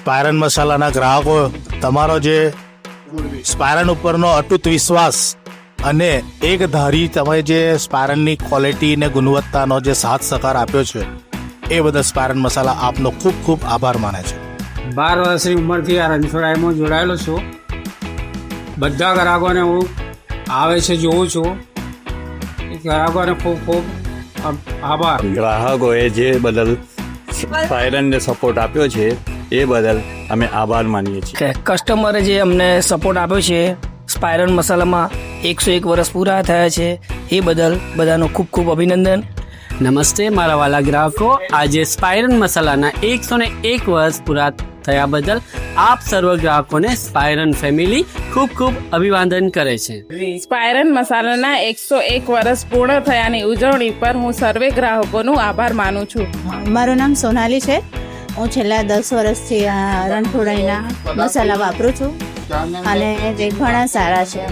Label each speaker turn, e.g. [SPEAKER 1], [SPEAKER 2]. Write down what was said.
[SPEAKER 1] સ્પાયરન મસાલાના ગ્રાહકો તમારો જે સ્પાયરન ઉપરનો અતૂટ વિશ્વાસ અને એક ધારી તમે જે સ્પાયરનની ક્વોલિટી ને ગુણવત્તાનો જે સાથ સહકાર આપ્યો છે એ બદલ સ્પાયરન મસાલા આપનો ખૂબ ખૂબ આભાર માને છે.
[SPEAKER 2] 12 વર્ષની ઉંમરથી આ રણછોડરાયમાં જોડાયેલો છું. બધા ગ્રાહકોને હું આવે છે જોઉં છું. ગ્રાહકોને ખૂબ ખૂબ આભાર.
[SPEAKER 3] ગ્રાહકોએ જે બદલ સ્પાયરનને સપોર્ટ આપ્યો છે એ બદલ અમે આભાર માનીએ છીએ.
[SPEAKER 4] કસ્ટમરે જે અમને સપોર્ટ આપ્યો છે સ્પાયરન મસાલામાં 101 વર્ષ પૂરા થયા છે એ બદલ બધાનો ખૂબ ખૂબ અભિનંદન.
[SPEAKER 5] નમસ્તે મારા વાલા ગ્રાહકો, આજે સ્પાયરન મસાલાના 101 વર્ષ પૂરા થયા બદલ આપ સર્વ ગ્રાહકોને સ્પાયરન ફેમિલી ખૂબ ખૂબ અભિવાદન કરે છે.
[SPEAKER 6] સ્પાયરન મસાલાના 101 વર્ષ પૂર્ણ થયાની ઉજવણી પર હું સર્વે ગ્રાહકોનો આભાર માનું છું.
[SPEAKER 7] મારું નામ સોનાલી છે. હું છેલ્લા 10 વર્ષથી આ રણછોડરાયના મસાલા વાપરું છું અને તે ઘણા સારા છે.